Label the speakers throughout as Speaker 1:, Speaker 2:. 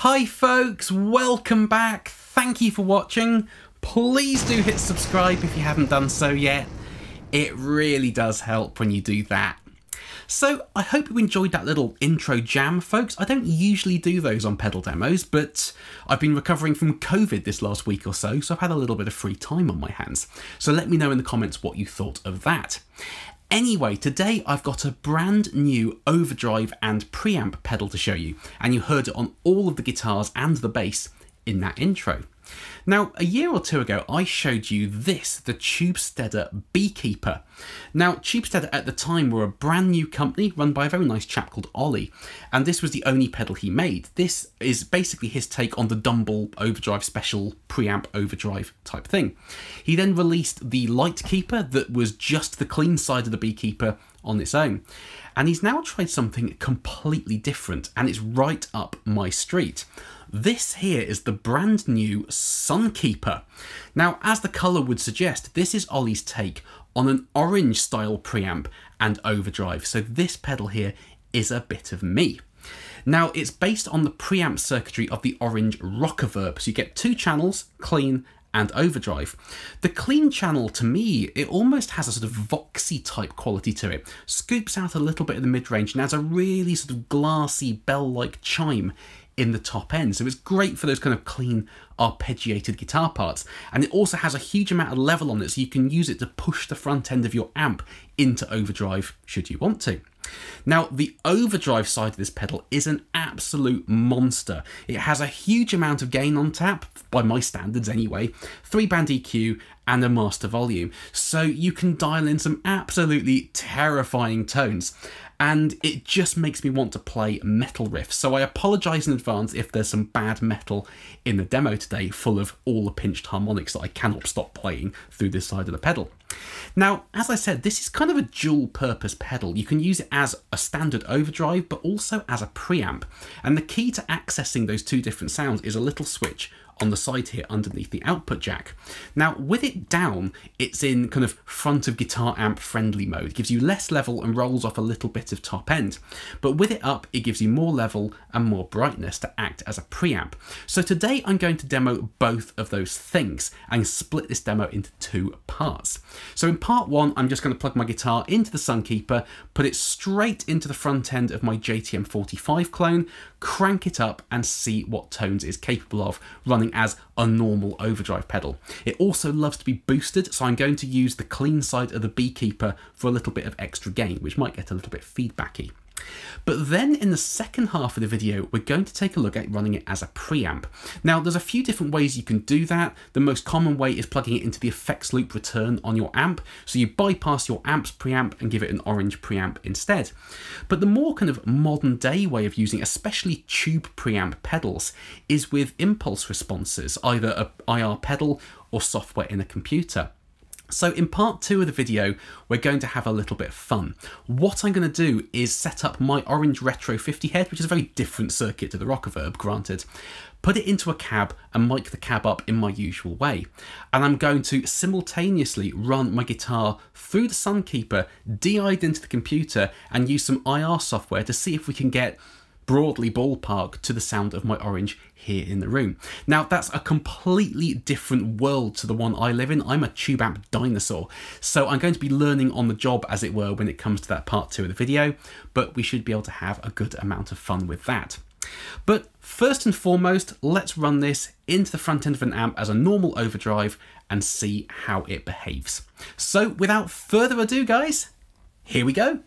Speaker 1: Hi folks, welcome back. Thank you for watching. Please do hit subscribe if you haven't done so yet. It really does help when you do that. So I hope you enjoyed that little intro jam, folks. I don't usually do those on pedal demos, but I've been recovering from COVID this last week or so, so I've had a little bit of free time on my hands. So let me know in the comments what you thought of that. Anyway, today I've got a brand new Overdrive and Preamp pedal to show you, and you heard it on all of the guitars and the bass in that intro. Now, a year or two ago, I showed you this, the Tubesteader Beekeeper. Now, Tubesteader at the time were a brand new company run by a very nice chap called Olly, and this was the only pedal he made. This is basically his take on the Dumble Overdrive Special Preamp Overdrive type thing. He then released the Lightkeeper that was just the clean side of the Beekeeper on its own. And he's now tried something completely different, and it's right up my street. This here is the brand new Sunkeeper. Now, as the colour would suggest, this is Olly's take on an orange style preamp and overdrive. So this pedal here is a bit of me. Now, it's based on the preamp circuitry of the Orange Rockerverb. So you get two channels, clean and overdrive. The clean channel, to me, it almost has a sort of voxy type quality to it. Scoops out a little bit of the mid-range and has a really sort of glassy bell-like chime in the top end. So it's great for those kind of clean arpeggiated guitar parts. And it also has a huge amount of level on it, so you can use it to push the front end of your amp into overdrive should you want to. Now, the overdrive side of this pedal is an absolute monster. It has a huge amount of gain on tap, by my standards anyway, 3-band EQ and a master volume. So you can dial in some absolutely terrifying tones. And it just makes me want to play metal riffs. So I apologise in advance if there's some bad metal in the demo today, full of all the pinched harmonics that I cannot stop playing through this side of the pedal. Now, as I said, this is kind of a dual purpose pedal. You can use it as a standard overdrive, but also as a preamp. And the key to accessing those two different sounds is a little switch on the side here underneath the output jack. Now, with it down, it's in kind of front of guitar amp friendly mode. It gives you less level and rolls off a little bit of top end. But with it up, it gives you more level and more brightness to act as a preamp. So today I'm going to demo both of those things and split this demo into two parts. So in part one, I'm just going to plug my guitar into the Sunkeeper, put it straight into the front end of my JTM 45 clone, crank it up and see what tones it's capable of running as a normal overdrive pedal. It also loves to be boosted, so I'm going to use the clean side of the Beekeeper for a little bit of extra gain, which might get a little bit feedbacky. But then in the second half of the video, we're going to take a look at running it as a preamp. Now, there's a few different ways you can do that. The most common way is plugging it into the effects loop return on your amp. So you bypass your amp's preamp and give it an orange preamp instead. But the more kind of modern day way of using, especially tube preamp pedals, is with impulse responses, either an IR pedal or software in a computer. So in part two of the video, we're going to have a little bit of fun. What I'm going to do is set up my Orange Retro 50 head, which is a very different circuit to the Rockerverb, granted, put it into a cab and mic the cab up in my usual way. And I'm going to simultaneously run my guitar through the Sunkeeper, DI'd into the computer, and use some IR software to see if we can get broadly ballpark to the sound of my Orange here in the room. Now, that's a completely different world to the one I live in. I'm a tube amp dinosaur, so I'm going to be learning on the job, as it were, when it comes to that part two of the video, but we should be able to have a good amount of fun with that. But first and foremost, let's run this into the front end of an amp as a normal overdrive and see how it behaves. So without further ado, guys, here we go.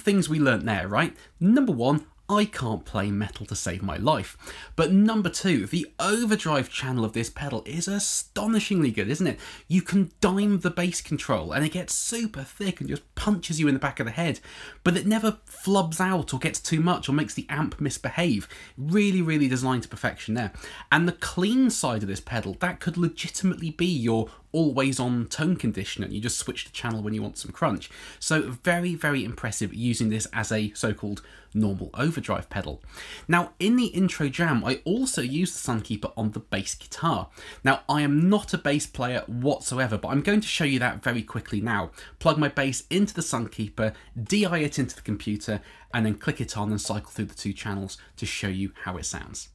Speaker 1: things we learnt there, right? Number one, I can't play metal to save my life. But number two, the overdrive channel of this pedal is astonishingly good, isn't it? You can dime the bass control and it gets super thick and just punches you in the back of the head, but it never flubs out or gets too much or makes the amp misbehave. Really, really designed to perfection there. And the clean side of this pedal, that could legitimately be your always on tone conditioner. You just switch the channel when you want some crunch. So very, very impressive using this as a so-called normal overdrive pedal. Now in the intro jam, I also used the Sunkeeper on the bass guitar. Now I am not a bass player whatsoever, but I'm going to show you that very quickly now. Plug my bass into the Sunkeeper, DI it into the computer, and then click it on and cycle through the two channels to show you how it sounds.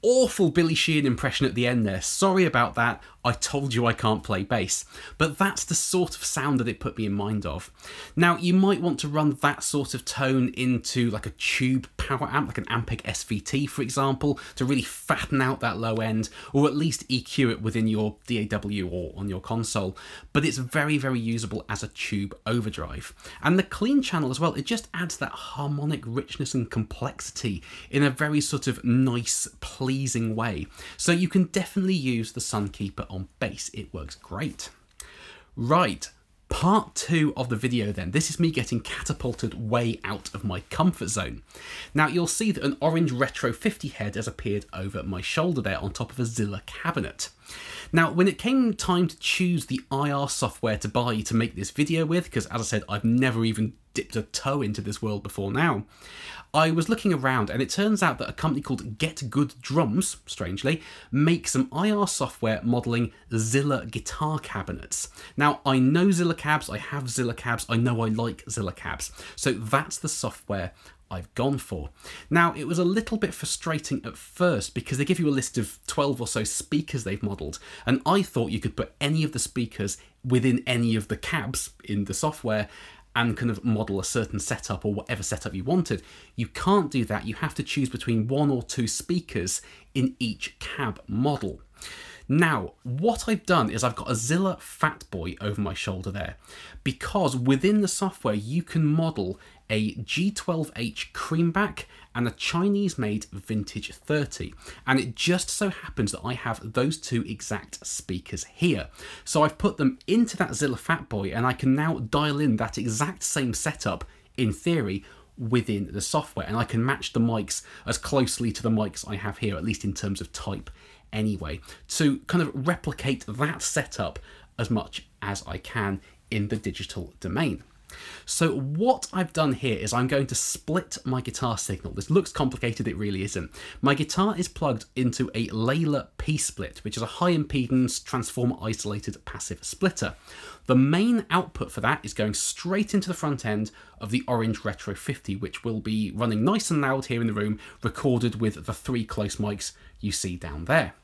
Speaker 1: Awful Billy Sheehan impression at the end there. Sorry about that. I told you I can't play bass. But that's the sort of sound that it put me in mind of. Now, you might want to run that sort of tone into like a tube power amp, like an MkI SVT, for example, to really fatten out that low end, or at least EQ it within your DAW or on your console. But it's very, very usable as a tube overdrive. And the clean channel as well, it just adds that harmonic richness and complexity in a very sort of nice, pleasing way. So you can definitely use the Sunkeeper on bass. It works great. Right, part two of the video then. This is me getting catapulted way out of my comfort zone. Now you'll see that an orange Retro 50 head has appeared over my shoulder there on top of a Zilla cabinet. Now, when it came time to choose the IR software to buy to make this video with, because as I said, I've never even dipped a toe into this world before now, I was looking around and it turns out that a company called Get Good Drums, strangely, makes some IR software modelling Zilla guitar cabinets. Now, I know Zilla cabs, I have Zilla cabs, I know I like Zilla cabs, so that's the software I've gone for. Now, it was a little bit frustrating at first because they give you a list of 12 or so speakers they've modelled, and I thought you could put any of the speakers within any of the cabs in the software and kind of model a certain setup or whatever setup you wanted. You can't do that. You have to choose between one or two speakers in each cab model. Now, what I've done is I've got a Zilla Fat Boy over my shoulder there, because within the software you can model a G12H Creamback and a Chinese-made Vintage 30, and it just so happens that I have those two exact speakers here. So I've put them into that Zilla Fat Boy, and I can now dial in that exact same setup, in theory, within the software, and I can match the mics as closely to the mics I have here, at least in terms of type anyway, to kind of replicate that setup as much as I can in the digital domain. So what I've done here is I'm going to split my guitar signal. This looks complicated, it really isn't. My guitar is plugged into a Layla P-Split, which is a high impedance transformer isolated passive splitter. The main output for that is going straight into the front end of the Orange Retro 50, which will be running nice and loud here in the room, recorded with the 3 close mics you see down there.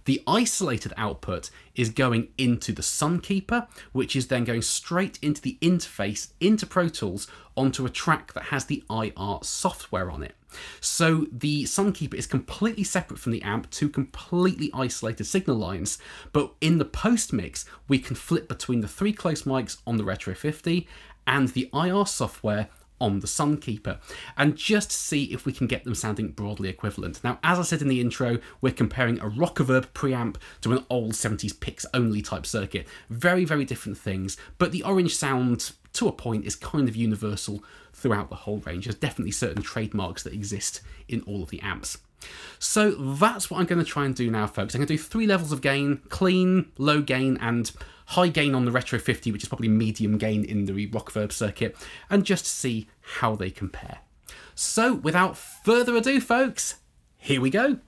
Speaker 1: The isolated output is going into the Sunkeeper, which is then going straight into the interface into Pro Tools onto a track that has the IR software on it. So the Sunkeeper is completely separate from the amp, two completely isolated signal lines, but in the post mix we can flip between the 3 close mics on the Retro 50 and the IR software on the Sunkeeper, and just see if we can get them sounding broadly equivalent. Now, as I said in the intro, we're comparing a Rockerverb preamp to an old 70s picks only type circuit. Very, very different things, but the orange sound, to a point, is kind of universal throughout the whole range. There's definitely certain trademarks that exist in all of the amps. So that's what I'm going to try and do now, folks. I'm going to do 3 levels of gain: clean, low gain, and high gain on the Retro 50, which is probably medium gain in the Rockerverb circuit, and just see how they compare. So without further ado, folks, here we go.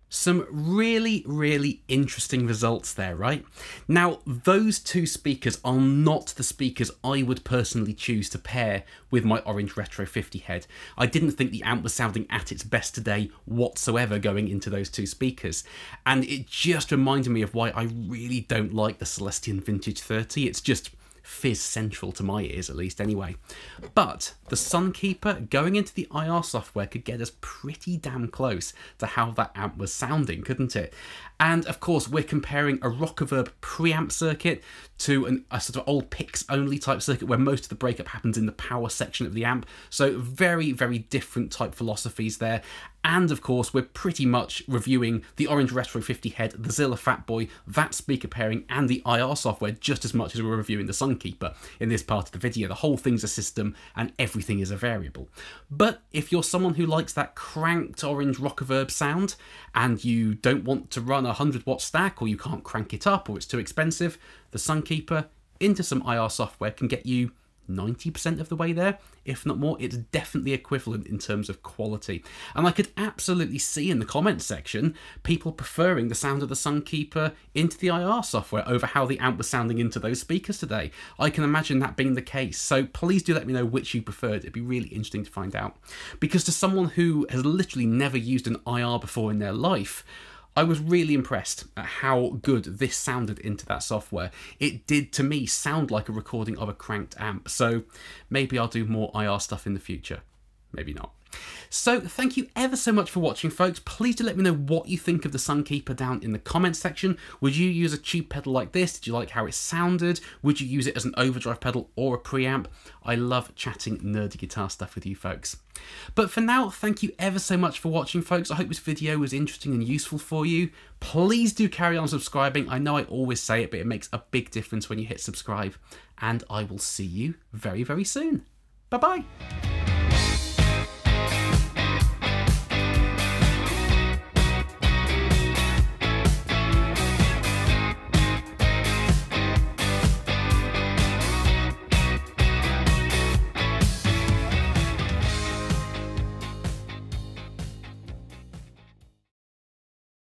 Speaker 1: Some really interesting results there, right? Now, those two speakers are not the speakers I would personally choose to pair with my Orange Retro 50 head. I didn't think the amp was sounding at its best today whatsoever going into those two speakers, and it just reminded me of why I really don't like the Celestion Vintage 30. It's just fizz central to my ears, at least anyway. But the Sunkeeper going into the IR software could get us pretty damn close to how that amp was sounding, couldn't it? And of course we're comparing a Rockerverb preamp circuit to a sort of old picks only type circuit where most of the breakup happens in the power section of the amp. So very different type philosophies there. And of course, we're pretty much reviewing the Orange Retro 50 head, the Zilla Fatboy, that speaker pairing, and the IR software just as much as we're reviewing the Sunkeeper in this part of the video. The whole thing's a system and everything is a variable. But if you're someone who likes that cranked Orange Rockerverb sound and you don't want to run a 100-watt stack, or you can't crank it up, or it's too expensive, the Sunkeeper into some IR software can get you 90% of the way there, if not more. It's definitely equivalent in terms of quality. And I could absolutely see in the comments section people preferring the sound of the Sunkeeper into the IR software over how the amp was sounding into those speakers today. I can imagine that being the case, so please do let me know which you preferred. It'd be really interesting to find out. Because to someone who has literally never used an IR before in their life, I was really impressed at how good this sounded into that software. It did, to me, sound like a recording of a cranked amp, so maybe I'll do more IR stuff in the future. Maybe not. So thank you ever so much for watching, folks. Please do let me know what you think of the Sunkeeper down in the comments section. Would you use a tube pedal like this? Did you like how it sounded? Would you use it as an overdrive pedal or a preamp? I love chatting nerdy guitar stuff with you folks. But for now, thank you ever so much for watching, folks. I hope this video was interesting and useful for you. Please do carry on subscribing. I know I always say it, but it makes a big difference when you hit subscribe. And I will see you very soon. Bye-bye.